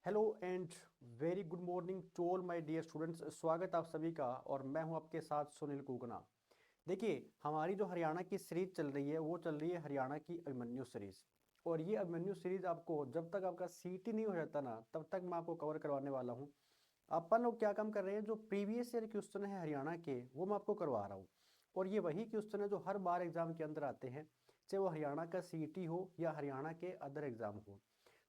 Hello and very good morning to all my dear students. स्वागत आप सभी का और मैं हूं आपके साथ सुनील कुगना। देखिए, हमारी जो हरियाणा की सीरीज चल रही है वो चल रही है हरियाणा की अभिमन्यु सीरीज। और ये अभिमन्यु सीरीज आपको जब तक आपका सीटी नहीं हो जाता ना तब तक मैं आपको कवर करवाने वाला हूँ। अपन लोग क्या काम कर रहे हैं, जो प्रीवियस ईयर क्वेश्चन है हरियाणा के वो मैं आपको करवा रहा हूँ। और ये वही क्वेश्चन है जो हर बार एग्जाम के अंदर आते हैं, चाहे वो हरियाणा का सीटी हो या हरियाणा के अदर एग्जाम हो।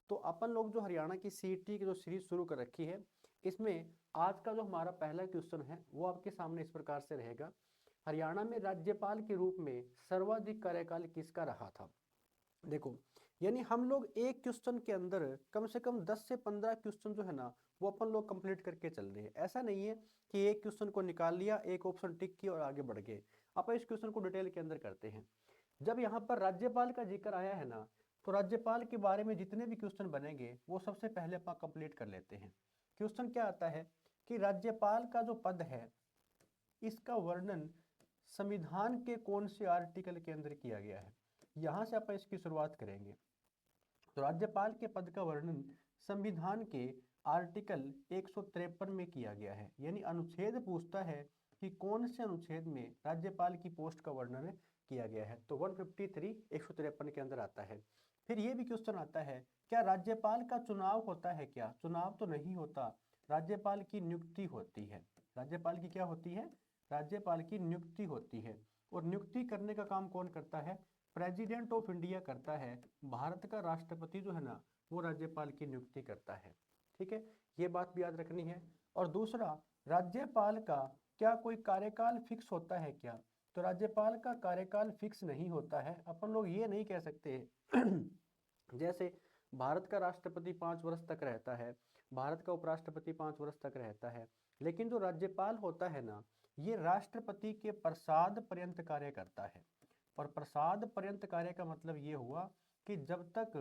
तो अपन लोग जो हरियाणा की सीईटी की जो सीरीज शुरू कर रखी है, इसमें आज का जो हमारा पहला क्वेश्चन है वो आपके सामने इस प्रकार से रहेगा। हरियाणा में राज्यपाल के रूप में सर्वाधिक कार्यकाल किसका रहा था? देखो, यानी हम लोग एक क्वेश्चन के अंदर कम से कम 10 से 15 क्वेश्चन जो है ना वो अपन लोग कंप्लीट करके चल रहे हैं। ऐसा नहीं है कि एक क्वेश्चन को निकाल लिया, एक ऑप्शन टिक किया और आगे बढ़ गए। अपन इस क्वेश्चन को डिटेल के अंदर करते हैं। जब यहाँ पर राज्यपाल का जिक्र आया है ना, तो राज्यपाल के बारे में जितने भी क्वेश्चन बनेंगे वो सबसे पहले अपन कंप्लीट कर लेते हैं। क्वेश्चन क्या आता है कि राज्यपाल का जो पद है इसका वर्णन संविधान के कौन से आर्टिकल के अंदर किया गया है। यहां से अपन इसकी शुरुआत करेंगे। तो राज्यपाल के पद का वर्णन संविधान के आर्टिकल 153 में किया गया है। यानी अनुच्छेद पूछता है कि कौन से अनुच्छेद में राज्यपाल की पोस्ट का वर्णन किया गया है, तो 153 153 के अंदर आता है। फिर ये भी क्वेश्चन आता है, क्या राज्यपाल का चुनाव होता है? क्या चुनाव तो नहीं होता, राज्यपाल की नियुक्ति होती है। राज्यपाल की क्या होती है? राज्यपाल की नियुक्ति होती है। और नियुक्ति करने का काम कौन करता है? प्रेसिडेंट ऑफ इंडिया करता है। भारत का राष्ट्रपति जो है ना वो राज्यपाल की नियुक्ति करता है। ठीक है, ये बात भी याद रखनी है। और दूसरा, राज्यपाल का क्या कोई कार्यकाल फिक्स होता है क्या? तो राज्यपाल का कार्यकाल फिक्स नहीं होता है। अपन लोग ये नहीं कह सकते जैसे भारत का राष्ट्रपति 5 वर्ष तक रहता है, भारत का उपराष्ट्रपति 5 वर्ष तक रहता है, लेकिन जो राज्यपाल होता है ना ये राष्ट्रपति के प्रसाद पर्यंत कार्य करता है। और प्रसाद पर्यंत कार्य का मतलब ये हुआ कि जब तक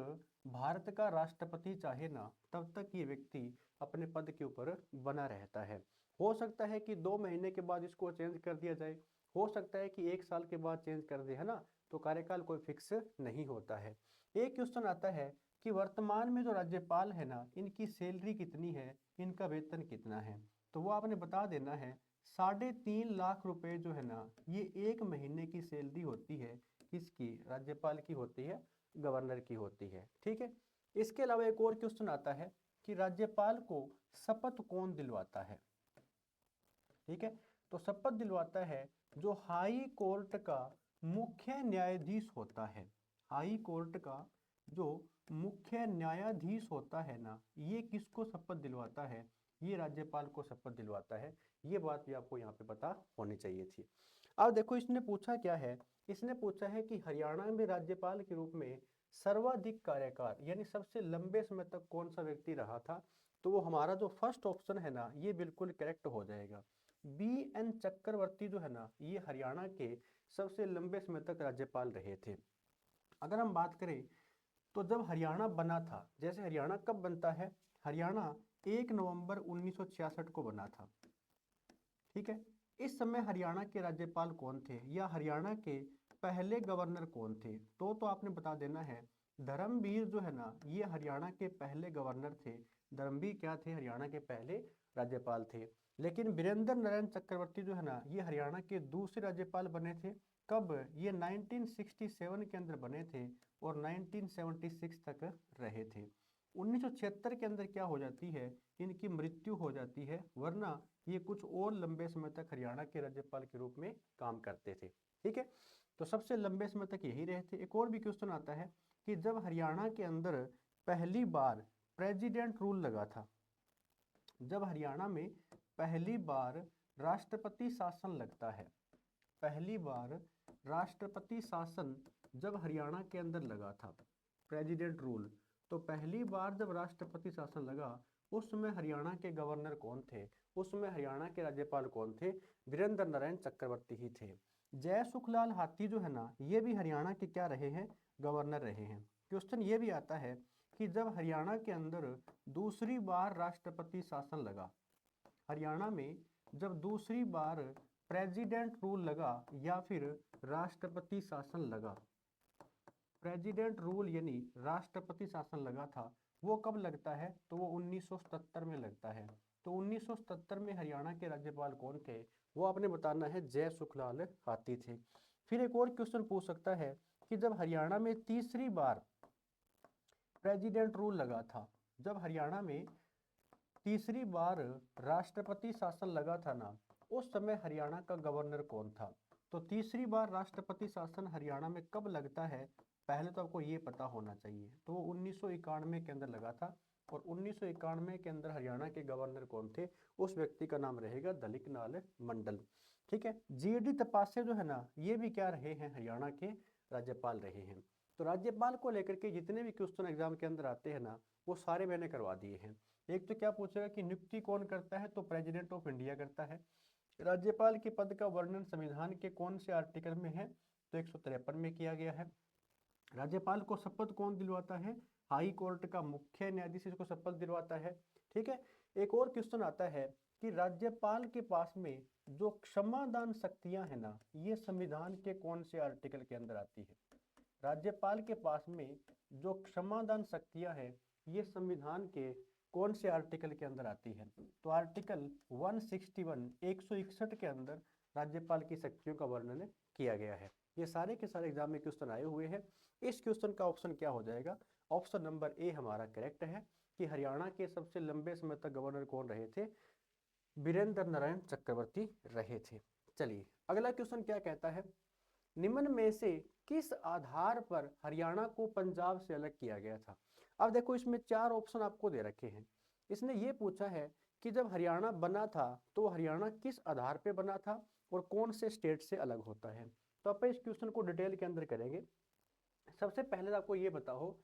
भारत का राष्ट्रपति चाहे ना तब तक ये व्यक्ति अपने पद के ऊपर बना रहता है। हो सकता है कि 2 महीने के बाद इसको चेंज कर दिया जाए, हो सकता है कि 1 साल के बाद चेंज कर दे, है ना। तो कार्यकाल कोई फिक्स नहीं होता है। एक क्वेश्चन आता है कि वर्तमान में जो राज्यपाल है ना इनकी सैलरी कितनी है, इनका वेतन कितना है? तो वो आपने बता देना है। 3.5 लाख रुपए जो है ना ये 1 महीने की सैलरी होती है। किसकी? राज्यपाल की होती है, गवर्नर की होती है। ठीक है, इसके अलावा एक और क्वेश्चन आता है कि राज्यपाल को शपथ कौन दिलवाता है? ठीक है, तो शपथ दिलवाता है जो हाई कोर्ट का मुख्य न्यायाधीश होता है। हाई कोर्ट का जो मुख्य न्यायाधीश होता है ना ये किसको शपथ दिलवाता है? ये राज्यपाल को शपथ दिलवाता है। ये बात भी आपको यहाँ पे पता होनी चाहिए थी। अब देखो इसने पूछा क्या है, इसने पूछा है कि हरियाणा में राज्यपाल के रूप में सर्वाधिक कार्यकाल यानी सबसे लंबे समय तक कौन सा व्यक्ति रहा था। तो वो हमारा जो फर्स्ट ऑप्शन है ना ये बिल्कुल करेक्ट हो जाएगा। बी एन चक्रवर्ती जो है ना ये हरियाणा के सबसे लंबे समय तक राज्यपाल रहे थे। अगर हम बात करें तो जब हरियाणा बना था, जैसे हरियाणा कब बनता है? हरियाणा 1 नवंबर 1966 को बना था। ठीक है, इस समय हरियाणा के राज्यपाल कौन थे या हरियाणा के पहले गवर्नर कौन थे? तो आपने बता देना है धर्मवीर जो है ना ये हरियाणा के पहले गवर्नर थे। धर्मवीर क्या थे? हरियाणा के पहले राज्यपाल थे। लेकिन वीरेंद्र नारायण चक्रवर्ती जो है ना ये हरियाणा के दूसरे राज्यपाल बने थे। कब? ये 1967 के अंदर बने थे और 1976 तक रहे थे। 1976 के अंदर क्या हो जाती है, इनकी मृत्यु हो जाती है, वरना ये कुछ और लंबे समय तक हरियाणा के राज्यपाल के रूप में काम करते थे। ठीक है, तो सबसे लंबे समय तक यही रहे थे। एक और भी क्वेश्चन आता है कि जब हरियाणा के अंदर पहली बार प्रेसिडेंट रूल लगा था, जब हरियाणा में पहली बार राष्ट्रपति शासन लगता है, पहली बार राष्ट्रपति शासन जब हरियाणा के अंदर लगा था, प्रेसिडेंट रूल, तो पहली बार जब राष्ट्रपति शासन लगा उस समय हरियाणा के गवर्नर कौन थे? उस समय हरियाणा के राज्यपाल कौन थे? वीरेंद्र नारायण चक्रवर्ती ही थे। जय सुखलाल हाथी जो है ना ये भी हरियाणा के क्या रहे हैं? गवर्नर रहे हैं। क्वेश्चन ये भी आता है कि जब हरियाणा के अंदर दूसरी बार राष्ट्रपति शासन लगा, हरियाणा में जब दूसरी बार प्रेसिडेंट रूल लगा या फिर राष्ट्रपति शासन लगा, प्रेसिडेंट रूल यानी राष्ट्रपति शासन लगा था, वो कब लगता है, तो वो 1977 में लगता है। तो 1977 में हरियाणा के राज्यपाल कौन थे, वो आपने बताना है, जय सुखलाल हाथी थे। फिर एक और क्वेश्चन पूछ सकता है कि जब हरियाणा में तीसरी बार प्रेसिडेंट रूल लगा था, जब हरियाणा में तीसरी बार राष्ट्रपति शासन लगा था ना, उस समय हरियाणा का गवर्नर कौन था। तो तीसरी बार राष्ट्रपति शासन हरियाणा में कब लगता है, पहले तो आपको ये पता होना चाहिए। तो 1991 के अंदर लगा था, और 1991 के अंदर हरियाणा के गवर्नर कौन थे, उस व्यक्ति का नाम रहेगा दलीप लाल मंडल। ठीक है, जीडी तपासे जो है ना, ये भी क्या रहे हैं, हरियाणा के राज्यपाल रहे हैं। तो राज्यपाल को लेकर के जितने भी क्वेश्चन एग्जाम के अंदर आते हैं ना, वो सारे मैंने करवा दिए हैं। एक तो क्या पूछेगा कि नियुक्ति कौन करता है, तो प्रेसिडेंट ऑफ इंडिया करता है। राज्यपाल के पद का वर्णन संविधान के कौन से आर्टिकल में है, तो 153 में किया गया है। राज्यपाल को शपथ कौन दिलवाता है, हाई कोर्ट का मुख्य न्यायाधीश इसको शपथ दिलवाता है। ठीक है, एक और क्वेश्चन आता है कि राज्यपाल के पास में जो क्षमादान शक्तियां हैं ना, ये संविधान के कौन से आर्टिकल के अंदर आती है। राज्यपाल के पास में जो क्षमादान शक्तियां हैं, ये संविधान के कौन से आर्टिकल के अंदर आती है, तो आर्टिकल 161 161 के अंदर राज्यपाल की शक्तियों का वर्णन किया गया है। ये सारे के सारे एग्जाम में क्वेश्चन आए हुए हैं। इस क्वेश्चन का ऑप्शन क्या हो जाएगा, ऑप्शन नंबर ए हमारा करेक्ट है कि हरियाणा के सबसे लंबे समय तक गवर्नर कौन रहे थे, वीरेंद्र नारायण चक्रवर्ती रहे थे। चलिए अगला क्वेश्चन क्या कहता है, निम्न में से किस आधार पर हरियाणा को पंजाब से अलग किया गया था। अब देखो इसमें चार ऑप्शन आपको दे रखे हैं। इसने ये पूछा है कि जब हरियाणा बना था तो हरियाणा किस आधार पे बना था और कौन से स्टेट से अलग होता है। तो आप इस क्वेश्चन को डिटेल के अंदर करेंगे। सबसे पहले आपको ये बताओ,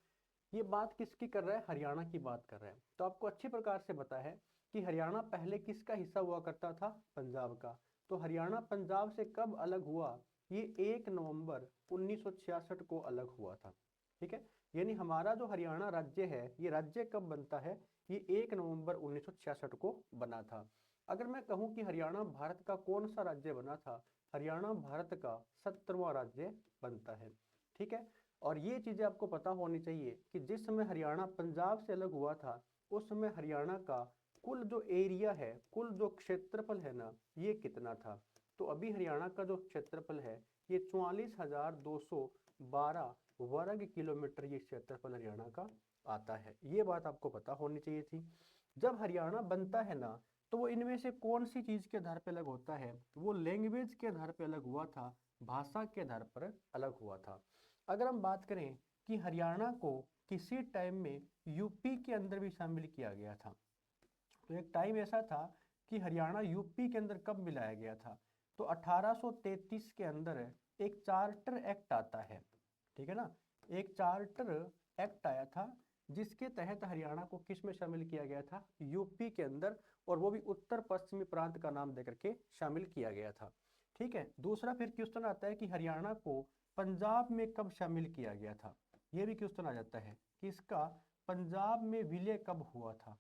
ये बात किसकी कर रहा है, हरियाणा की बात कर रहा है। तो आपको अच्छी प्रकार से पता है कि हरियाणा पहले किसका हिस्सा हुआ करता था, पंजाब का। तो हरियाणा पंजाब से कब अलग हुआ, ये 1 नवंबर 1966 को अलग हुआ था। ठीक है, यानी हमारा जो हरियाणा राज्य है, ये राज्य कब बनता है, ये 1 नवंबर 1966 को बना था। अगर मैं कहूँ कि हरियाणा भारत का कौन सा राज्य बना था, हरियाणा भारत का 17वां राज्य बनता है। ठीक है, और ये चीज़ें आपको पता होनी चाहिए कि जिस समय हरियाणा पंजाब से अलग हुआ था, उस समय हरियाणा का कुल जो एरिया है, कुल जो क्षेत्रफल है ना, ये कितना था। तो अभी हरियाणा का जो क्षेत्रफल है, ये 44,212 वर्ग किलोमीटर ये क्षेत्रफल हरियाणा का आता है। ये बात आपको पता होनी चाहिए थी। जब हरियाणा बनता है ना, तो वो इनमें से कौन सी चीज़ के आधार पर अलग होता है, वो लैंग्वेज के आधार पर अलग हुआ था, भाषा के आधार पर अलग हुआ था। अगर हम बात करें कि हरियाणा को किसी टाइम में यूपी के अंदर भी शामिल किया गया था, तो एक टाइम ऐसा था कि हरियाणा यूपी के अंदर कब मिलाया गया था, तो 1833 के अंदर एक चार्टर एक्ट आता है। ठीक है ना, एक चार्टर एक्ट आया था जिसके तहत हरियाणा को किस में शामिल किया गया था, यूपी के अंदर, और वो भी उत्तर पश्चिमी प्रांत का नाम देकर के शामिल किया गया था। ठीक है, दूसरा फिर क्वेश्चन आता है कि हरियाणा को पंजाब में कब शामिल किया गया था। ये भी क्वेश्चन आ जाता है कि इसका पंजाब में विलय कब हुआ था,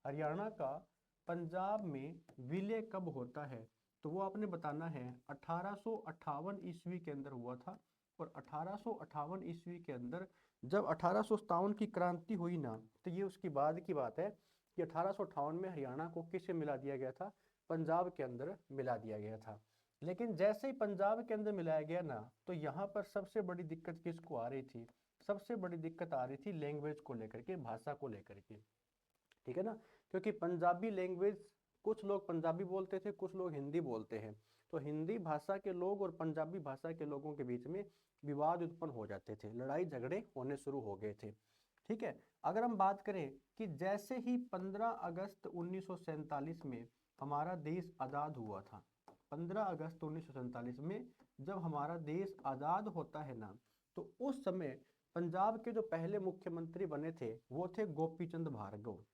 हरियाणा का पंजाब में विलय कब होता है। तो वो आपने बताना है 1858 ईस्वी के अंदर हुआ था। और 1858 ईस्वी के अंदर जब 1857 की क्रांति हुई ना, तो ये उसकी बाद की बात है कि 1858 में हरियाणा को किससे मिला दिया गया था, पंजाब के अंदर मिला दिया गया था। लेकिन जैसे ही पंजाब के अंदर मिलाया गया ना, तो यहाँ पर सबसे बड़ी दिक्कत किसको आ रही थी, सबसे बड़ी दिक्कत आ रही थी लैंग्वेज को लेकर के, भाषा को लेकर के। ठीक है ना, क्योंकि पंजाबी लैंग्वेज, कुछ लोग पंजाबी बोलते थे, कुछ लोग हिंदी बोलते हैं। तो हिंदी भाषा के लोग और पंजाबी भाषा के लोगों के बीच में विवाद उत्पन्न हो जाते थे, लड़ाई झगड़े होने शुरू हो गए थे। ठीक है, अगर हम बात करें कि जैसे ही 15 अगस्त 1947 में हमारा देश आज़ाद हुआ था, 15 अगस्त 1947 में जब हमारा देश आज़ाद होता है ना, तो उस समय पंजाब के जो पहले मुख्यमंत्री बने थे वो थे गोपीचंद भार्गव।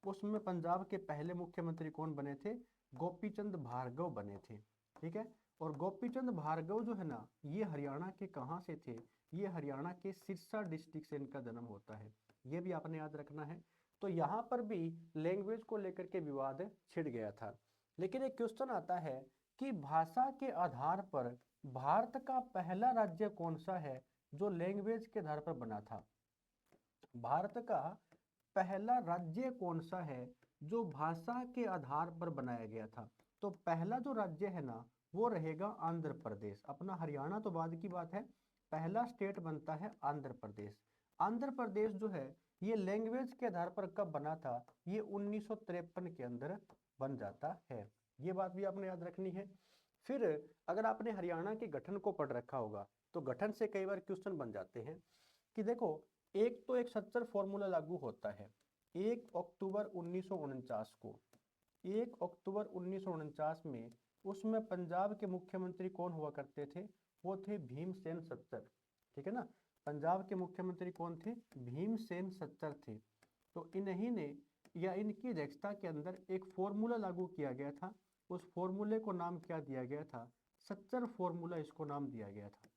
उसमें पंजाब के पहले मुख्यमंत्री कौन बने थे, गोपीचंद भार्गव बने थे। ठीक है, और गोपीचंद भार्गव जो है ना, ये हरियाणा के कहाँ से थे, ये हरियाणा के सिरसा डिस्ट्रिक्ट से इनका जन्म होता है। ये भी आपने याद रखना है। तो यहाँ पर भी लैंग्वेज को लेकर के विवाद छिड़ गया था। लेकिन एक क्वेश्चन आता है कि भाषा के आधार पर भारत का पहला राज्य कौन सा है जो लैंग्वेज के आधार पर बना था। भारत का पहला राज्य कौन सा है जो भाषा के आधार पर बनाया गया था? तो पहला जो राज्य है ना वो रहेगा आंध्र प्रदेश। अपना हरियाणा तो बाद की बात है, पहला स्टेट बनता है आंध्र प्रदेश। आंध्र प्रदेश जो है ये लैंग्वेज के आधार पर कब बना था? ये 1953 के अंदर बन जाता है। ये बात भी आपने याद रखनी है। फिर अगर आपने हरियाणा के गठन को पढ़ रखा होगा तो गठन से कई बार क्वेश्चन बन जाते हैं कि देखो, एक तो एक सच्चर फॉर्मूला लागू होता है 1 अक्टूबर 1949 को। 1 अक्टूबर 1949 में उसमें पंजाब के मुख्यमंत्री कौन हुआ करते थे? वो थे भीमसेन सच्चर। ठीक है ना, पंजाब के मुख्यमंत्री कौन थे? भीमसेन सच्चर थे। तो इन्हीं ने या इनकी अध्यक्षता के अंदर एक फॉर्मूला लागू किया गया था। उस फॉर्मूले को नाम क्या दिया गया था? सच्चर फॉर्मूला इसको नाम दिया गया था।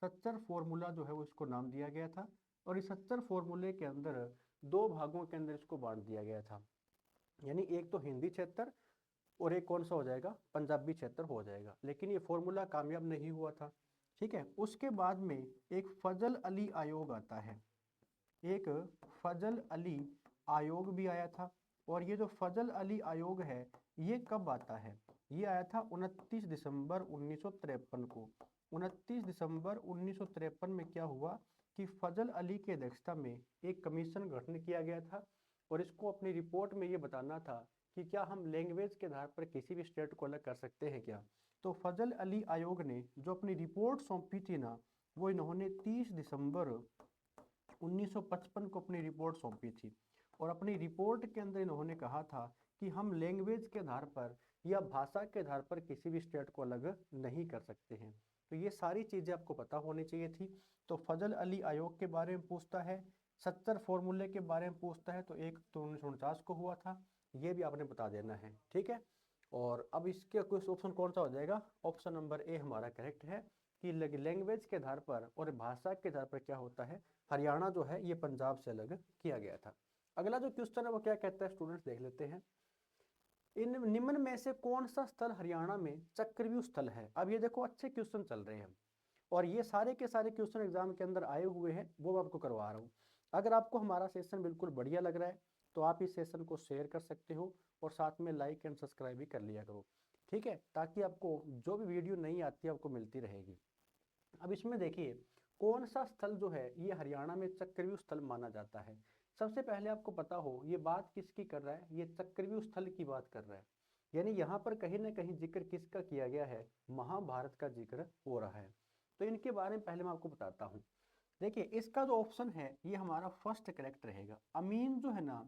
सच्चर फॉर्मूला जो है वो इसको नाम दिया गया था। और इस सच्चर फॉर्मूले के अंदर दो भागों के अंदर इसको बांट दिया गया था, यानी एक तो हिंदी क्षेत्र और एक कौन सा हो जाएगा? पंजाबी क्षेत्र हो जाएगा। लेकिन ये फॉर्मूला कामयाब नहीं हुआ था। ठीक है, उसके बाद में एक फजल अली आयोग आता है। एक फजल अली आयोग भी आया था। और ये जो फजल अली आयोग है ये कब आता है? ये आया था 29 दिसंबर 1953 को। 29 दिसंबर 1953 में क्या हुआ कि फजल अली की अध्यक्षता में एक कमीशन गठन किया गया था और इसको अपनी रिपोर्ट में ये बताना था कि क्या हम लैंग्वेज के आधार पर किसी भी स्टेट को अलग कर सकते हैं क्या। तो फजल अली आयोग ने जो अपनी रिपोर्ट सौंपी थी ना वो इन्होंने 30 दिसंबर 1955 को अपनी रिपोर्ट सौंपी थी। और अपनी रिपोर्ट के अंदर इन्होंने कहा था कि हम लैंग्वेज के आधार पर या भाषा के आधार पर किसी भी स्टेट को अलग नहीं कर सकते हैं। तो ये सारी चीज़ें आपको पता होनी चाहिए थी। तो फजल अली आयोग के बारे में पूछता है, सच्चर फॉर्मूले के बारे में पूछता है, तो 1 अक्टूबर 1949 को हुआ था, ये भी आपने बता देना है। ठीक है, और अब इसके कुछ ऑप्शन कौन सा हो जाएगा? ऑप्शन नंबर ए हमारा करेक्ट है कि लैंग्वेज के आधार पर और भाषा के आधार पर क्या होता है, हरियाणा जो है ये पंजाब से अलग किया गया था। अगला जो क्वेश्चन है वो क्या कहता है स्टूडेंट्स, देख लेते हैं। इन निम्न में से कौन सा स्थल हरियाणा में चक्रव्यूह स्थल है? अब ये देखो अच्छे क्वेश्चन चल रहे हैं और ये सारे के सारे क्वेश्चन एग्जाम के अंदर आए हुए हैं, वो मैं आपको करवा रहा हूँ। अगर आपको हमारा सेशन बिल्कुल बढ़िया लग रहा है तो आप इस सेशन को शेयर कर सकते हो और साथ में लाइक एंड सब्सक्राइब भी कर लिया करो। ठीक है, ताकि आपको जो भी वीडियो नहीं आती है आपको मिलती रहेगी। अब इसमें देखिए कौन सा स्थल जो है ये हरियाणा में चक्रव्यूह स्थल माना जाता है। सबसे पहले आपको पता हो ये बात किसकी कर रहा है, ये चक्रव्यूह स्थल की बात कर रहा है। यानी यहाँ पर कहीं ना कहीं जिक्र किसका किया गया है? महाभारत का जिक्र हो रहा है। तो इनके बारे में पहले मैं आपको बताता हूँ। देखिए इसका जो ऑप्शन है ये हमारा फर्स्ट करेक्ट रहेगा। अमीन जो है ना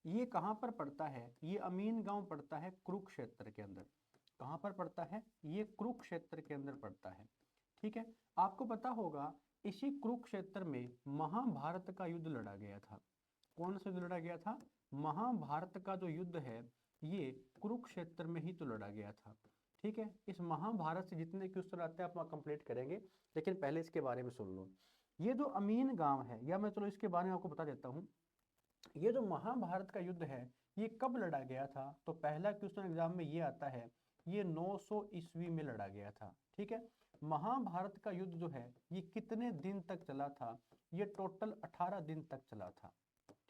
ये कहाँ पर पड़ता है? ये अमीन गांव पड़ता है कुरुक्षेत्र के अंदर। कहाँ पर पड़ता है? ये कुरुक्षेत्र के अंदर पड़ता है। ठीक है, आपको पता होगा इसी कुरुक्षेत्र में महाभारत का युद्ध लड़ा गया था। कौन सा युद्ध लड़ा गया था? महाभारत का जो युद्ध है ये कुरुक्षेत्र में ही तो लड़ा गया था। ठीक है, इस महाभारत से जितने क्वेश्चन आते हैं आप कंप्लीट करेंगे, लेकिन पहले इसके बारे में सुन लो। ये जो अमीन गांव है, या मैं चलो इसके बारे में आपको बता देता हूँ। ये जो महाभारत का युद्ध है ये कब लड़ा गया था? तो पहला क्वेश्चन एग्जाम में ये आता है, ये 900 ईस्वी में लड़ा गया था। ठीक है, महाभारत का युद्ध जो है ये कितने दिन तक चला था? ये टोटल 18 दिन तक चला था।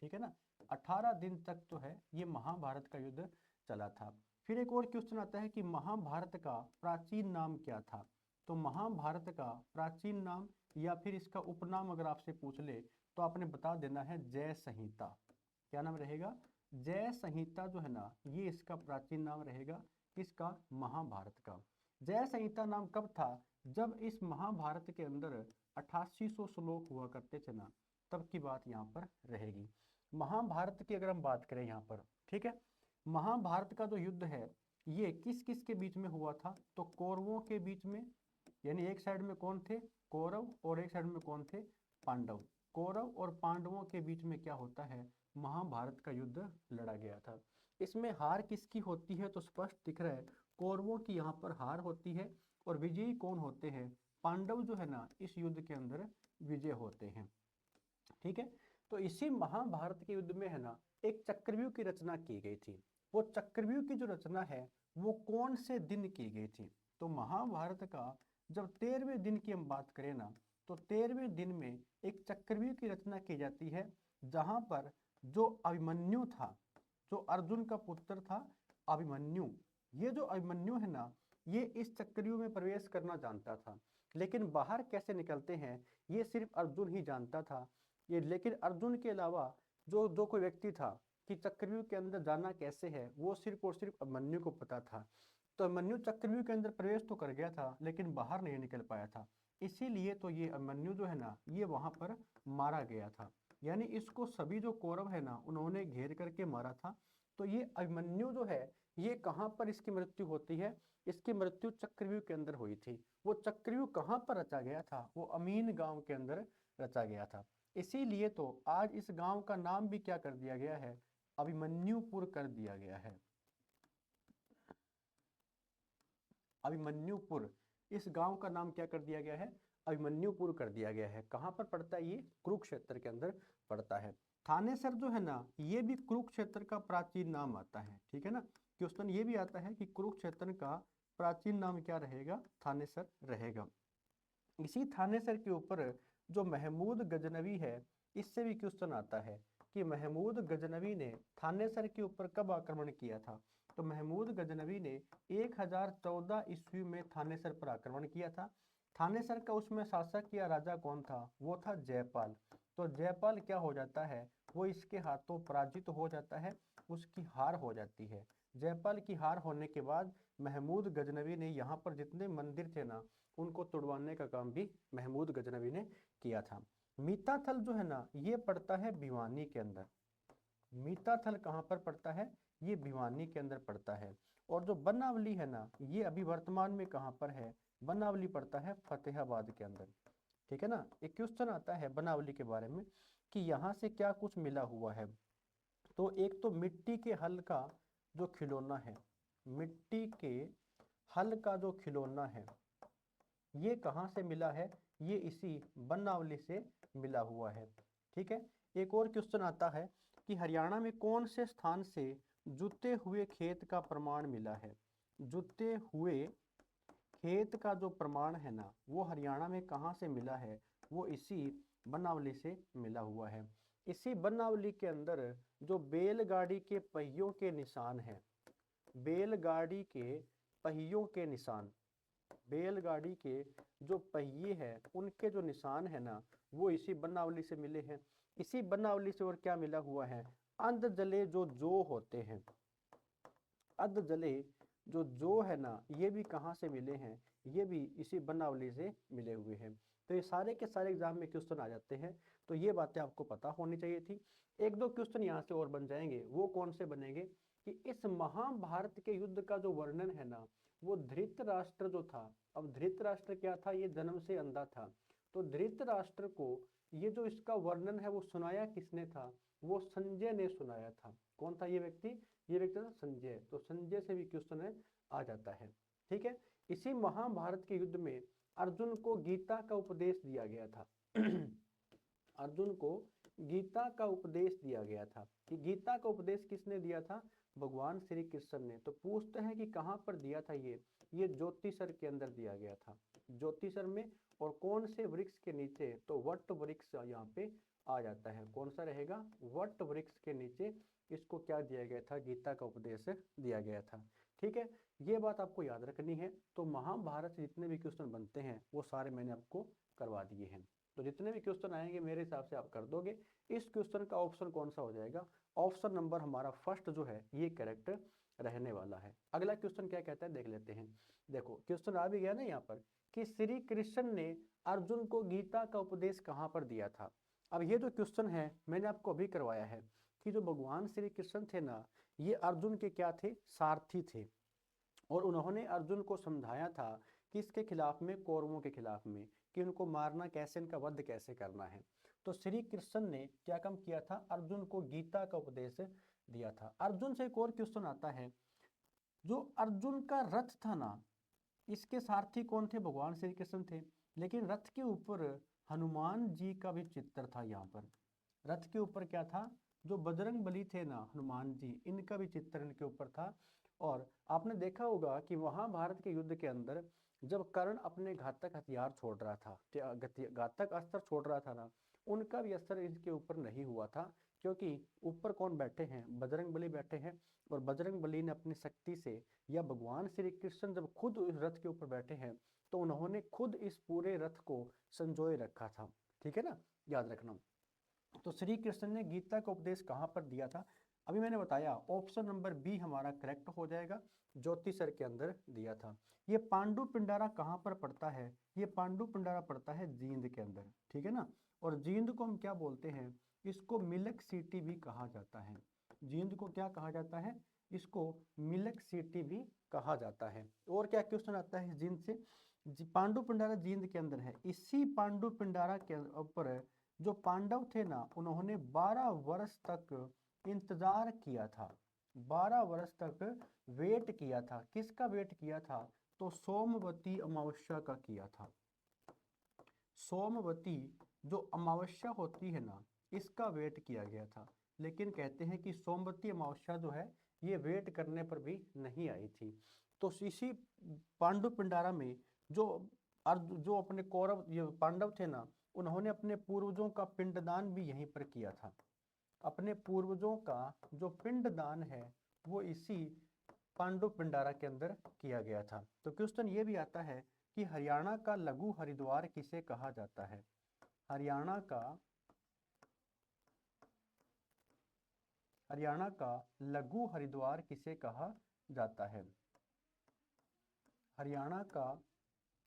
ठीक है ना, 18 दिन तक जो है ये महाभारत का युद्ध चला था। फिर एक और क्वेश्चन आता है कि महाभारत का प्राचीन नाम क्या था? तो महाभारत का प्राचीन नाम या फिर इसका उपनाम अगर आपसे पूछ ले तो आपने बता देना है जय संहिता। क्या नाम रहेगा? जय संहिता जो है ना ये इसका प्राचीन नाम रहेगा। किसका? महाभारत का। जय संहिता नाम कब था? जब इस महाभारत के अंदर 8800 श्लोक हुआ करते थे ना, तब की बात यहाँ पर रहेगी। महाभारत की अगर हम बात करें यहाँ पर, ठीक है, महाभारत का जो युद्ध है ये किस किस के बीच में हुआ था? तो कौरवों के बीच में, यानी एक साइड में कौन थे? कौरव, और एक साइड में कौन थे? पांडव। कौरव और पांडवों के बीच में क्या होता है? महाभारत का युद्ध लड़ा गया था। इसमें हार किसकी होती है? तो स्पष्ट दिख रहा है कौरवों की यहाँ पर हार होती है। और विजयी कौन होते हैं? पांडव जो है ना इस युद्ध के अंदर विजय होते हैं। ठीक है, तो इसी महाभारत के युद्ध में है ना एक चक्रव्यूह की रचना की गई थी। वो चक्रव्यूह की जो रचना है वो कौन से दिन की गई थी? तो महाभारत का जब 13वें दिन की हम बात करें ना तो 13वें दिन में एक चक्रव्यूह की रचना की जाती है, जहां पर जो अभिमन्यु था, जो अर्जुन का पुत्र था अभिमन्यु, ये जो अभिमन्यु है ना, ये इस चक्रव्यूह में प्रवेश करना जानता था, लेकिन बाहर कैसे निकलते हैं ये सिर्फ अर्जुन ही जानता था। ये लेकिन अर्जुन के अलावा जो जो कोई व्यक्ति था कि चक्रव्यूह के अंदर जाना कैसे है, वो सिर्फ और सिर्फ अभिमन्यु को पता था। तो अभिमन्यु चक्रव्यूह के अंदर प्रवेश तो कर गया था, लेकिन बाहर नहीं निकल पाया था। इसीलिए तो ये अभिमन्यु जो है ना, ये वहां पर मारा गया था। यानी इसको सभी जो कौरव है ना, उन्होंने घेर करके मारा था। तो ये अभिमन्यु जो है, ये कहाँ पर इसकी मृत्यु होती है? इसकी मृत्यु चक्रव्यूह के अंदर हुई थी। वो चक्रव्यूह कहाँ पर रचा गया था? वो अमीन गांव के अंदर रचा गया था। इसीलिए तो आज इस गांव का नाम भी क्या कर दिया गया है? अभिमन्युपुर कर दिया गया है। अभिमन्युपुर, इस गांव का नाम क्या कर दिया गया है? अभिमन्युपुर कर दिया गया है। कहाँ पर पड़ता है? ये कुरुक्षेत्र के अंदर पड़ता है। थानेसर जो है ना, ये भी कुरुक्षेत्र का प्राचीन नाम आता है। ठीक है ना, क्वेश्चन ये भी आता है कि कुरुक्षेत्र का प्राचीन नाम क्या रहेगा? थानेसर रहेगा। इसी थानेसर के ऊपर जो महमूद गजनवी है, इससे भी क्वेश्चन आता है कि महमूद गजनवी ने थानेसर के ऊपर कब आक्रमण किया था? तो महमूद गजनवी ने 1014 ईस्वी में थानेसर पर आक्रमण किया था। थानेसर का उसमें शासक या राजा कौन था? वो था जयपाल। तो जयपाल क्या हो जाता है? वो इसके हाथों पराजित हो जाता है, उसकी हार हो जाती है। जयपाल की हार होने के बाद महमूद गजनवी ने यहाँ पर जितने मंदिर थे ना, उनको तुड़वाने का काम भी महमूद गजनवी ने किया था। मीताथल जो है ना, ये पड़ता है भिवानी के अंदर। मीताथल कहाँ पर पड़ता है? ये भिवानी के अंदर पड़ता है। और जो बनावली है ना, ये अभी वर्तमान में कहाँ पर है? बनावली पड़ता है फतेहाबाद के अंदर। ठीक है ना, एक क्वेश्चन आता है बनावली के बारे में कि यहाँ से क्या कुछ मिला हुआ है। तो एक तो मिट्टी के हल का जो खिलौना है, मिट्टी के हल का जो खिलौना है, ये कहाँ से मिला है? ये इसी बनावली से मिला हुआ है। ठीक है, एक और क्वेश्चन आता है कि हरियाणा में कौन से स्थान से जुते हुए खेत का प्रमाण मिला है? जुते हुए खेत का जो प्रमाण है ना, वो हरियाणा में कहाँ से मिला है? वो इसी बनावली से मिला हुआ है। इसी बनावली के अंदर जो बैलगाड़ी के पहियों के निशान हैं, बैलगाड़ी के पहियों के निशान, बैलगाड़ी के जो पहिए हैं, उनके जो निशान है ना, वो इसी बनावली से मिले हैं। इसी बनावली से और क्या मिला हुआ है? अंध जले जो होते हैं, अध जले जो है ना, ये भी कहाँ से मिले हैं? ये भी इसी बनावली से मिले हुए हैं। तो ये सारे के सारे एग्जाम में क्वेश्चन आ जाते हैं, तो ये बातें आपको पता होनी चाहिए थी। एक दो क्वेश्चन यहाँ से और बन जाएंगे। वो कौन से बनेंगे कि इस महाभारत के युद्ध का जो वर्णन है ना, वो धृतराष्ट्र जो था, अब धृतराष्ट्र क्या था? ये जन्म से अंधा था। तो धृतराष्ट्र को ये जो इसका वर्णन है वो सुनाया किसने था? वो संजय ने सुनाया था। कौन था ये व्यक्ति? ये व्यक्ति था संजय। तो संजय से भी क्वेश्चन है आ जाता है। ठीक है, इसी महाभारत के युद्ध में अर्जुन को गीता का उपदेश दिया गया था। अर्जुन को गीता का उपदेश दिया गया था। कि गीता का उपदेश किसने दिया था? भगवान श्री कृष्ण ने। तो पूछते हैं कि कहाँ पर दिया था ये ज्योतिषर के अंदर दिया गया था, ज्योतिषर में। और कौन से वृक्ष के नीचे? तो वट वृक्ष यहाँ पे आ जाता है। कौन सा रहेगा? वट वृक्ष के नीचे इसको क्या दिया गया था? गीता का उपदेश दिया गया था। ठीक है, ये बात आपको याद रखनी है। तो महाभारत से जितने भी क्वेश्चन बनते हैं वो सारे मैंने आपको करवा दिए हैं। तो जितने भी क्वेश्चन आएंगे मेरे हिसाब से आप कर दोगे। इस क्वेश्चन का ऑप्शन कौन सा हो जाएगा? ऑप्शन नंबर हमारा फर्स्ट जो है ये करेक्ट रहने वाला है। अगला क्वेश्चन क्या कहता है देख लेते हैं। देखो क्वेश्चन आ भी गया ना यहाँ पर कि श्री कृष्ण ने अर्जुन को गीता का उपदेश कहाँ पर दिया था। अब ये जो क्वेश्चन है मैंने आपको अभी करवाया है कि जो भगवान श्री कृष्ण थे ना, ये अर्जुन के क्या थे? सारथी थे। और उन्होंने अर्जुन को समझाया था कि इसके खिलाफ में, कौरवों के खिलाफ में, कि उनको मारना कैसे, इनका वध कैसे करना है। तो श्री कृष्ण ने क्या काम किया था? अर्जुन को गीता का उपदेश दिया था। अर्जुन से एक और क्वेश्चन आता है, जो अर्जुन का रथ था ना, इसके सारथी कौन थे? भगवान श्री कृष्ण थे। लेकिन रथ के ऊपर हनुमान जी का भी चित्र था। यहाँ पर रथ के ऊपर क्या था? जो बजरंग बली थे ना, हनुमान जी, इनका भी चित्र इनके ऊपर था। और आपने देखा होगा कि महाभारत के युद्ध के अंदर जब कर्ण अपने घातक हथियार छोड़ रहा था, घातक अस्त्र छोड़ रहा था ना, उनका भी असर इसके ऊपर नहीं हुआ था, क्योंकि ऊपर कौन बैठे हैं, बजरंग बली बैठे हैं। और बजरंग बली ने अपनी शक्ति से, या भगवान श्री कृष्ण जब खुद उस रथ के ऊपर बैठे हैं, तो उन्होंने खुद इस पूरे रथ को संजोए रखा था। ठीक है ना, याद रखना। तो श्री कृष्ण ने गीता का उपदेश कहाँ पर दिया था? अभी मैंने बताया, ऑप्शन नंबर बी हमारा करेक्ट हो जाएगा, ज्योतिषर के अंदर दिया था। ये पांडु पिंडारा कहाँ पर पड़ता है? ये पांडु पिंडारा पड़ता है जींद के अंदर। ठीक है ना, और जींद को हम क्या बोलते हैं? इसको मिल्क सिटी भी कहा जाता है। जींद को क्या कहा जाता है? इसको मिल्क सिटी भी कहा जाता है। और क्या क्वेश्चन आता है जींद से? पांडु पिंडारा जींद के अंदर है। इसी पांडु पिंडारा के ऊपर जो पांडव थे ना, उन्होंने 12 वर्ष तक इंतजार किया था। 12 वर्ष तक वेट किया था। किसका वेट किया था? तो सोमवती अमावस्या का किया था। सोमवती जो अमावस्या होती है ना, इसका वेट किया गया था। लेकिन कहते हैं कि सोमवती अमावस्या जो है, ये वेट करने पर भी नहीं आई थी। तो इसी पांडु पिंडारा में जो जो अपने कौरव, ये पांडव थे ना, उन्होंने अपने पूर्वजों का पिंडदान भी यहीं पर किया था। अपने पूर्वजों का जो पिंडदान है, वो इसी पांडु पिंडारा के अंदर किया गया था। तो क्वेश्चन ये भी आता है कि हरियाणा का लघु हरिद्वार किसे कहा जाता है? हरियाणा का लघु हरिद्वार किसे कहा जाता है? हरियाणा का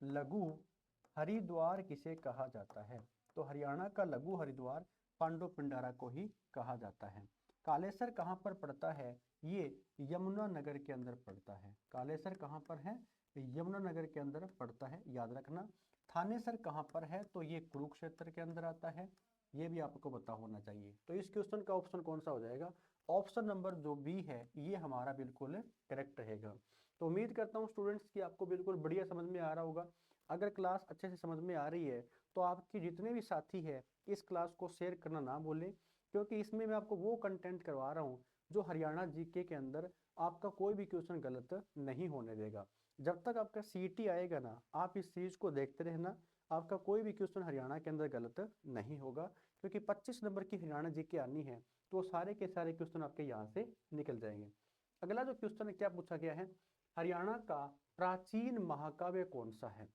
लघु हरिद्वार किसे कहा जाता है? तो हरियाणा का लघु हरिद्वार पांडु पिंडारा को ही कहा जाता है। कालेसर कहाँ पर पड़ता है? ये यमुना नगर के अंदर पड़ता है। कालेसर कहाँ पर है? यमुना नगर के अंदर पड़ता है, याद रखना। थानेसर कहाँ पर है? तो ये कुरुक्षेत्र के अंदर आता है। ये भी आपको पता होना चाहिए। तो इस क्वेश्चन का ऑप्शन कौन सा हो जाएगा? ऑप्शन नंबर जो बी है, ये हमारा बिल्कुल करेक्ट रहेगा। तो उम्मीद करता हूँ स्टूडेंट्स कि आपको बिल्कुल बढ़िया समझ में आ रहा होगा। अगर क्लास अच्छे से समझ में आ रही है, तो आपके जितने भी साथी है, इस क्लास को शेयर करना ना भूलें, क्योंकि इसमें मैं आपको वो कंटेंट करवा रहा हूँ जो हरियाणा जीके के अंदर आपका कोई भी क्वेश्चन गलत नहीं होने देगा। जब तक आपका सीईटी आएगा ना, आप इस सीरीज को देखते रहना, आपका कोई भी क्वेश्चन हरियाणा के अंदर गलत नहीं होगा, क्योंकि 25 नंबर की हरियाणा जीके आनी है, तो सारे के सारे क्वेश्चन आपके यहाँ से निकल जाएंगे। अगला जो क्वेश्चन है, क्या पूछा गया है? हरियाणा का प्राचीन महाकाव्य कौन सा है?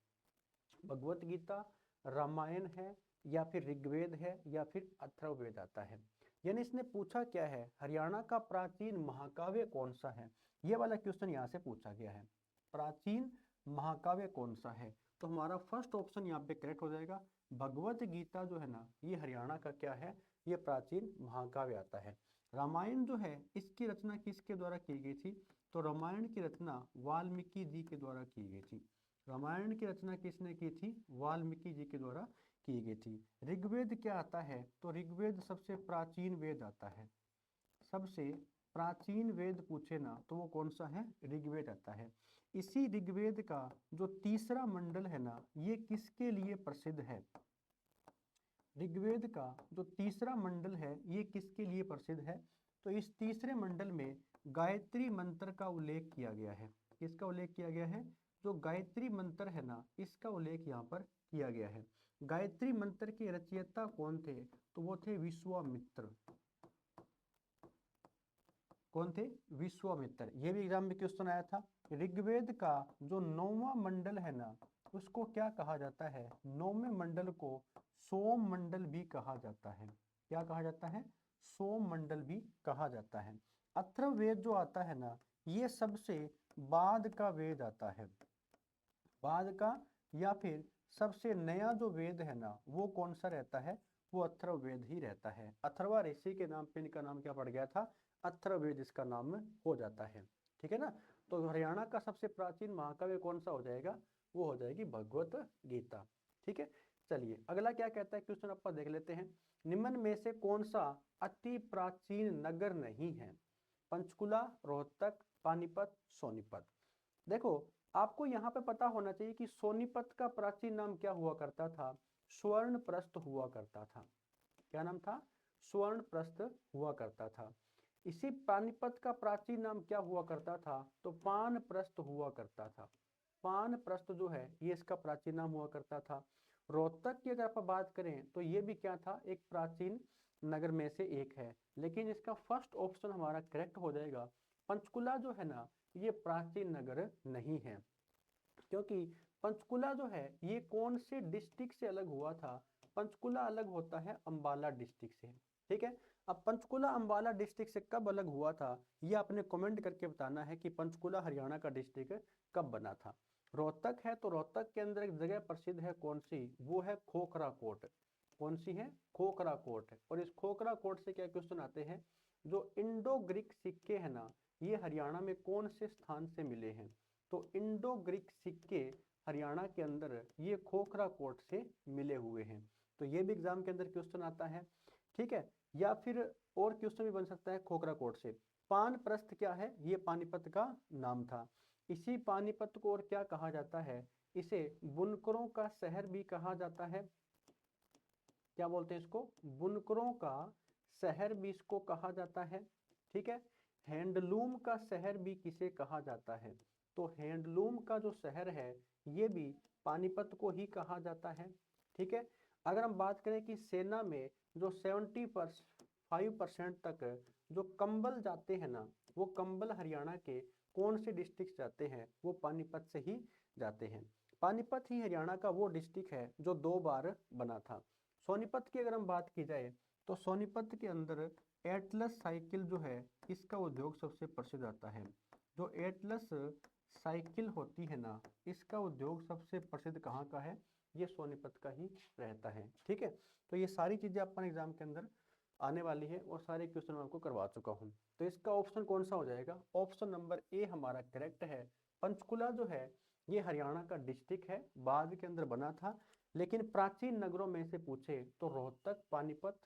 भगवत गीता, रामायण है, या फिर ऋग्वेद है, या फिर अथर्ववेद आता है? यानी इसने पूछा क्या है, हरियाणा का प्राचीन महाकाव्य कौन सा है? ये वाला क्वेश्चन यहाँ से पूछा गया है। प्राचीन महाकाव्य कौन सा है? तो हमारा फर्स्ट ऑप्शन यहाँ पे करेक्ट हो जाएगा। भगवत गीता जो है ना, ये हरियाणा का क्या है? ये प्राचीन महाकाव्य आता है। रामायण जो है, इसकी रचना किसके द्वारा की गई थी? तो रामायण की रचना वाल्मीकि जी के द्वारा की गई थी। रामायण की रचना किसने की थी? वाल्मीकि जी के द्वारा की गई थी। ऋग्वेद क्या आता है? तो ऋग्वेद सबसे प्राचीन वेद आता है। सबसे प्राचीन वेद पूछे ना, तो वो कौन सा है? ऋग्वेद आता है। इसी ऋग्वेद का जो तीसरा मंडल है ना, ये किसके लिए प्रसिद्ध है? ऋग्वेद का जो तीसरा मंडल है, ये किसके लिए प्रसिद्ध है? तो इस तीसरे मंडल में गायत्री मंत्र का उल्लेख किया गया है। किसका उल्लेख किया गया है? जो गायत्री मंत्र है ना, इसका उल्लेख यहाँ पर किया गया है। गायत्री मंत्र के रचयिता कौन थे? तो वो थे विश्वामित्र। कौन थे? विश्वामित्र। ये भी एग्जाम में क्वेश्चन आया था। ऋग्वेद का जो 9वां मंडल है ना, उसको क्या कहा जाता है? 9वें मंडल को सोम मंडल भी कहा जाता है। क्या कहा जाता है? सोम मंडल भी कहा जाता है। अथर्ववेद जो आता है ना, ये सबसे बाद का वेद आता है। बाद का, या फिर सबसे नया जो वेद है ना, वो कौन सा रहता है? वो अथर्ववेद ही रहता है। अथर्वा ऋषि के नाम पे इनका नाम क्या पड़ गया था? अथर्ववेद इसका नाम हो जाता है। ठीक है ना। तो हरियाणा का सबसे प्राचीन महाकाव्य कौन सा हो जाएगा? वो हो जाएगी भगवत गीता। ठीक है। चलिए अगला क्या कहता है क्वेश्चन, आप देख लेते हैं। निम्न में से कौन सा अति प्राचीन नगर नहीं है? पंचकुला, रोहतक, पानीपत, सोनीपत। देखो, आपको यहाँ पे पता होना चाहिए कि सोनीपत का प्राचीन नाम क्या हुआ करता था? स्वर्णप्रस्थ हुआ करता था। क्या नाम था? स्वर्णप्रस्थ हुआ करता था। इसी पानीपत का प्राचीन नाम क्या हुआ करता था? तो पानप्रस्थ हुआ करता था। पानप्रस्थ जो है ये इसका प्राचीन नाम हुआ करता था। रोहतक की अगर आप बात करें तो ये भी क्या था, एक प्राचीन नगर में से एक है, लेकिन इसका फर्स्ट ऑप्शन हमारा करेक्ट हो जाएगा। पंचकुला जो है ना ये प्राचीन नगर नहीं है, क्योंकि पंचकुला जो है ये कौन से डिस्ट्रिक्ट से अलग हुआ था, पंचकुला अलग होता है अंबाला डिस्ट्रिक्ट से। ठीक है, अब पंचकुला अंबाला डिस्ट्रिक्ट से कब अलग हुआ था ये आपने कमेंट करके बताना है कि पंचकुला हरियाणा का डिस्ट्रिक्ट कब बना था। रोहतक है तो रोहतक के अंदर एक जगह प्रसिद्ध है, कौन सी, वो है खोखरा कोट। कौन सी है, खोखरा कोट। और इस खोखरा कोट से क्या क्वेश्चन आते हैं, जो इंडो ग्रीक सिक्के हैं ना ये हरियाणा में कौन से स्थान से मिले हैं, तो इंडो ग्रीक सिक्के हरियाणा के अंदर ये खोखरा कोट से मिले हुए हैं। तो ये भी एग्जाम के अंदर क्वेश्चन आता है। ठीक है, या फिर और क्वेश्चन भी बन सकता है खोखरा कोट से। पानप्रस्थ क्या है, ये पानीपत का नाम था। इसी पानीपत को और क्या कहा जाता है, इसे बुनकरों का शहर भी कहा जाता है। क्या बोलते हैं इसको, बुनकरों का शहर भी इसको कहा जाता है। ठीक है, हैंडलूम का शहर भी किसे कहा जाता है, तो हैंडलूम का जो शहर है ये भी पानीपत को ही कहा जाता है। ठीक है, अगर हम बात करें कि सेना में जो 75% तक जो कंबल जाते हैं ना वो कंबल हरियाणा के कौन से डिस्ट्रिक्ट जाते हैं, वो पानीपत से ही जाते हैं। पानीपत ही हरियाणा का वो डिस्ट्रिक्ट है जो 2 बार बना था। सोनीपत की अगर हम बात की जाए तो सोनीपत के अंदर एटलस साइकिल जो है इसका उद्योग सबसे प्रसिद्ध आता है। जो एटलस साइकिल होती है ना इसका उद्योग सबसे प्रसिद्ध कहाँ का है, ये सोनीपत का ही रहता है। ठीक है, तो ये सारी चीजें अपन एग्जाम के अंदर आने वाली है और सारे क्वेश्चन मैं आपको करवा चुका हूँ। तो इसका ऑप्शन कौन सा हो जाएगा, ऑप्शन नंबर ए हमारा करेक्ट है। पंचकुला जो है ये हरियाणा का डिस्ट्रिक्ट है, बाद के अंदर बना था, लेकिन प्राचीन नगरों में से पूछे तो रोहतक, पानीपत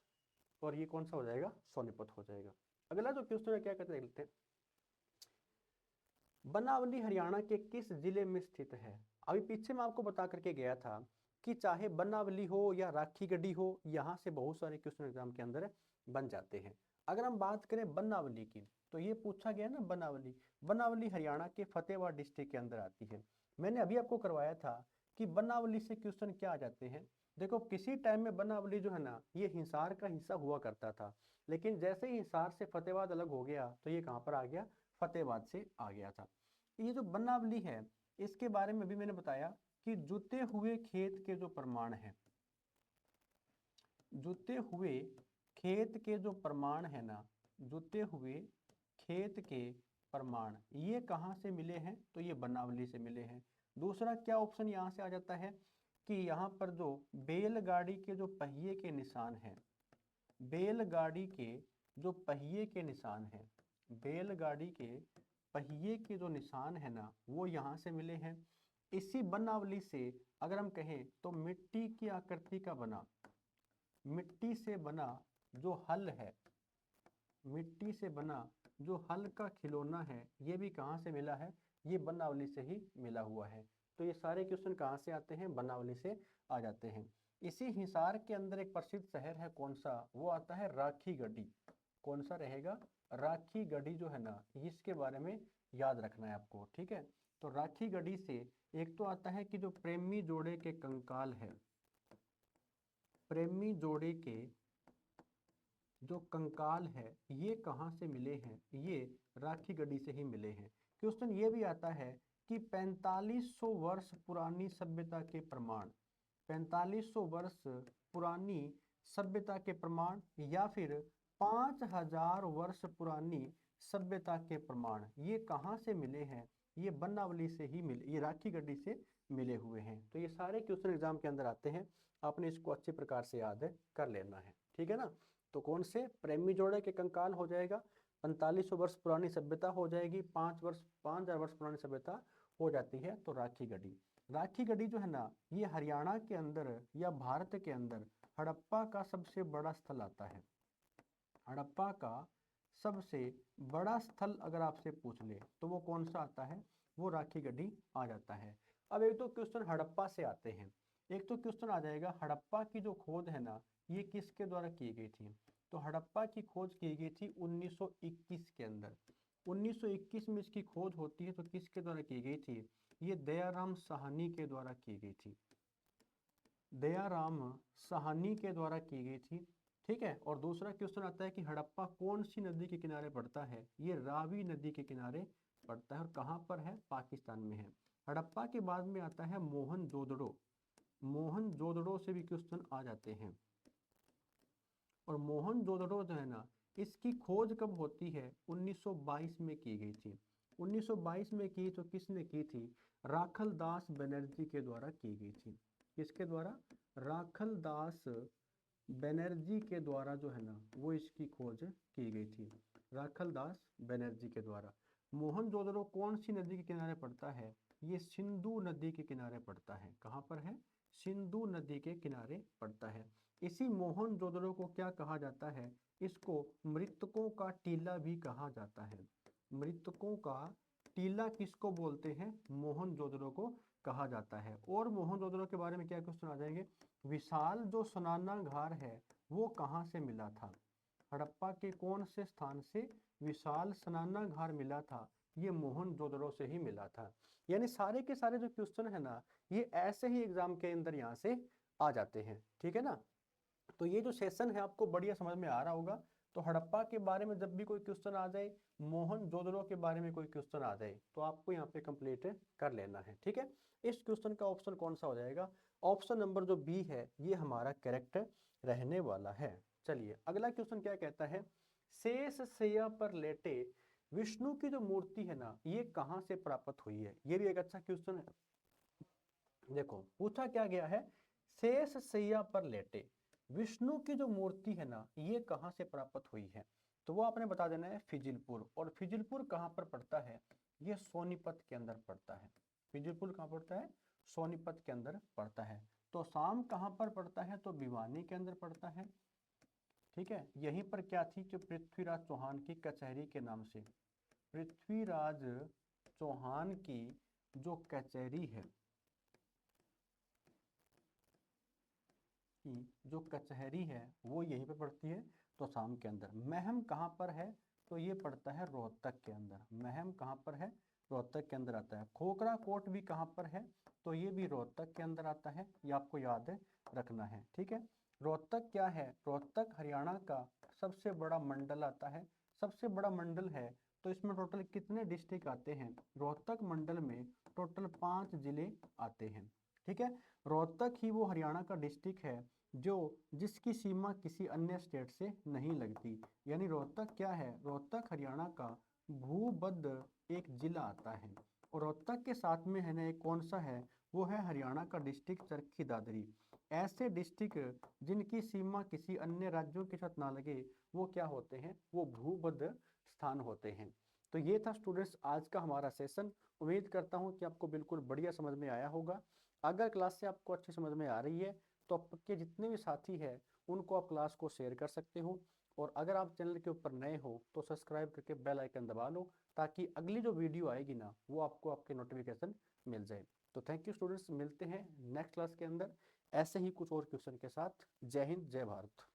और ये कौन सा हो जाएगा, सोनीपत हो जाएगा। अगला जो क्वेश्चन है क्या कहते हैं, बनावली हरियाणा के किस जिले में स्थित है। अभी पीछे मैं आपको बता करके गया था कि चाहे बनावली हो या राखीगढ़ी हो, यहाँ से बहुत सारे क्वेश्चन एग्जाम के अंदर बन जाते हैं। अगर हम बात करें बनावली की तो ये पूछा गया ना, बनावली, बनावली हरियाणा के फतेहबाद डिस्ट्रिक्ट के अंदर आती है। मैंने अभी आपको करवाया था कि बनावली से क्वेश्चन क्या आ जाते हैं। देखो किसी टाइम में बनावली जो है ना ये हिसार का हिस्सा हुआ करता था, लेकिन जैसे ही हिसार से फतेहबाद अलग हो गया तो ये कहाँ पर आ गया, फतेहबाद से आ गया था। ये जो बनावली है इसके बारे में भी मैंने बताया कि जुते हुए खेत के जो प्रमाण है, जुते हुए खेत के जो प्रमाण है ना, जुते हुए खेत के प्रमाण ये कहाँ से मिले हैं, तो ये बनावली से मिले हैं। दूसरा क्या ऑप्शन यहाँ से आ जाता है कि यहाँ पर जो बैलगाड़ी के जो पहिए के निशान हैं, बैलगाड़ी के जो पहिए के निशान हैं, बैलगाड़ी के पहिए के जो निशान है ना वो यहाँ से मिले हैं। इसी बनावली से अगर हम कहें तो मिट्टी की आकृति का बना, मिट्टी से बना जो हल है, मिट्टी से बना जो हल का खिलौना है ये भी कहाँ से मिला है, ये बनावली से ही मिला हुआ है। तो ये सारे क्वेश्चन कहाँ से आते हैं, बनावली से आ जाते हैं। इसी हिसार के अंदर एक प्रसिद्ध शहर है, कौन सा, वो आता है राखीगढ़ी। कौन सा रहेगा, राखीगढ़ी जो है ना इसके बारे में याद रखना है आपको। ठीक है, तो राखीगढ़ी से एक तो आता है कि जो प्रेमी जोड़े के कंकाल है, प्रेमी जोड़े के जो कंकाल है ये कहाँ से मिले हैं, ये राखीगढ़ी से ही मिले हैं। क्वेश्चन ये भी आता है कि 4500 वर्ष पुरानी सभ्यता के प्रमाण, 4500 वर्ष पुरानी सभ्यता के प्रमाण या फिर 5000 वर्ष पुरानी सभ्यता के प्रमाण ये कहाँ से मिले हैं, ये बनावली से ही मिले, ये राखीगढ़ी से मिले हुए हैं। तो ये सारे क्वेश्चन एग्जाम के अंदर आते हैं, आपने इसको अच्छे प्रकार से याद कर लेना है। ठीक है ना, तो कौन से, प्रेमी जोड़े के कंकाल हो जाएगा, 4500 वर्ष पुरानी सभ्यता हो जाएगी, 5000 वर्ष पुरानी सभ्यता हो जाती है, तो राखीगढ़ी। राखीगढ़ी जो है ना ये हरियाणा के अंदर या भारत के अंदर हड़प्पा का सबसे बड़ा स्थल आता है। हड़प्पा का सबसे बड़ा स्थल अगर आपसे पूछ ले तो वो कौन सा आता है, वो राखीगढ़ी आ जाता है। अब एक तो क्वेश्चन हड़प्पा से आते हैं, एक तो क्वेश्चन आ जाएगा हड़प्पा की जो खोज है ना ये किसके द्वारा की गई थी, तो हड़प्पा की खोज की गई थी 1921 के अंदर। 1921 में इसकी खोज होती है तो किसके द्वारा की गई थी? ये दयाराम साहनी के द्वारा की गई थी, दयाराम साहनी के द्वारा की गई थी। ठीक है। और दूसरा क्वेश्चन आता है कि हड़प्पा कौन सी नदी के किनारे पड़ता है? ये रावी नदी के किनारे पड़ता है और कहाँ पर है? पाकिस्तान में है। हड़प्पा के बाद में आता है मोहनजोदड़ो, मोहनजोदड़ो से भी क्वेश्चन आ जाते हैं। और मोहनजोदड़ो जो है ना, इसकी खोज कब होती है? 1922 में की गई थी। 1922 में की तो किसने की थी? राखल दास बनर्जी के द्वारा की गई थी। किसके द्वारा? राखल दास बनर्जी के द्वारा जो है ना, वो इसकी खोज की गई थी, राखल दास बनर्जी के द्वारा। मोहनजोदड़ो कौन सी नदी के किनारे पड़ता है? ये सिंधु नदी के किनारे पड़ता है। कहाँ पर है? सिंधु नदी के किनारे पड़ता है। इसी मोहनजोदड़ो को क्या कहा जाता है? इसको मृतकों का टीला भी कहा जाता है। मृतकों का टीला किसको बोलते हैं? मोहनजोदड़ो को कहा जाता है। और मोहनजोदड़ो के बारे में क्या क्वेश्चन आ जाएंगे? विशाल जो स्नानागार है वो कहाँ से मिला था? हड़प्पा के कौन से स्थान से विशाल स्नानागार मिला था? ये मोहनजोदड़ो से ही मिला था। यानी सारे के सारे जो क्वेश्चन है ना, ये ऐसे ही एग्जाम के अंदर यहाँ से आ जाते हैं। ठीक है ना। तो ये जो सेशन है आपको बढ़िया समझ में आ रहा होगा। तो हड़प्पा के बारे में जब भी कोई क्वेश्चन आ जाए, मोहनजोदड़ो के बारे में कोई क्वेश्चन आ जाए, तो आपको यहाँ पे कंप्लीट कर लेना है। ठीक है। इस क्वेश्चन का ऑप्शन कौन सा हो जाएगा? ऑप्शन नंबर जो बी है ये हमारा करेक्ट रहने वाला है। चलिए अगला क्वेश्चन क्या कहता है? शेष शैया पर लेटे विष्णु की जो मूर्ति है ना, ये कहाँ से प्राप्त हुई है? ये भी एक अच्छा क्वेश्चन है। देखो पूछा क्या गया है, शेष शैया पर लेटे विष्णु की जो मूर्ति है ना, ये कहाँ से प्राप्त हुई है? तो वो आपने बता देना है फिजिलपुर। और फिजिलपुर कहाँ पर पड़ता है? ये सोनीपत के अंदर पड़ता है। फिजिलपुर कहाँ पड़ता है? सोनीपत के अंदर पड़ता है। तो शाम कहाँ पर पड़ता है? तो भिवानी के अंदर पड़ता है। ठीक है। यहीं पर क्या थी? कि पृथ्वीराज चौहान की कचहरी के नाम से, पृथ्वीराज चौहान की जो कचहरी है, की जो कचहरी है वो यहीं पे पड़ती है। तो शाम के अंदर। महम कहाँ पर है? तो ये पड़ता है रोहतक के अंदर। महम कहाँ पर है? रोहतक के अंदर आता है। खोखरा कोट भी कहाँ पर है? तो ये भी रोहतक के अंदर आता है। ये आपको याद रखना है। ठीक है। रोहतक क्या है? रोहतक हरियाणा का सबसे बड़ा मंडल आता है। सबसे बड़ा मंडल है तो इसमें टोटल कितने डिस्ट्रिक्ट आते हैं? रोहतक मंडल में टोटल 5 जिले आते हैं। ठीक है। रोहतक ही वो हरियाणा का डिस्ट्रिक्ट है जो जिसकी सीमा किसी अन्य स्टेट से नहीं लगती। यानी रोहतक क्या है? रोहतक हरियाणा का भूबद्ध एक जिला आता है। और रोहतक के साथ में है ना एक कौन सा है? वो है हरियाणा का डिस्ट्रिक्ट चरखी दादरी। ऐसे डिस्ट्रिक्ट जिनकी सीमा किसी अन्य राज्यों के साथ ना लगे, वो क्या होते हैं? वो भूबद्ध स्थान होते हैं। तो ये था स्टूडेंट्स आज का हमारा सेशन। उम्मीद करता हूँ कि आपको बिल्कुल बढ़िया समझ में आया होगा। अगर क्लास से आपको अच्छी समझ में आ रही है तो आपके जितने भी साथी हैं उनको आप क्लास को शेयर कर सकते हो। और अगर आप चैनल के ऊपर नए हो तो सब्सक्राइब करके बेल आइकन दबा लो, ताकि अगली जो वीडियो आएगी ना वो आपको आपके नोटिफिकेशन मिल जाए। तो थैंक यू स्टूडेंट्स, मिलते हैं नेक्स्ट क्लास के अंदर ऐसे ही कुछ और क्वेश्चन के साथ। जय हिंद, जय भारत।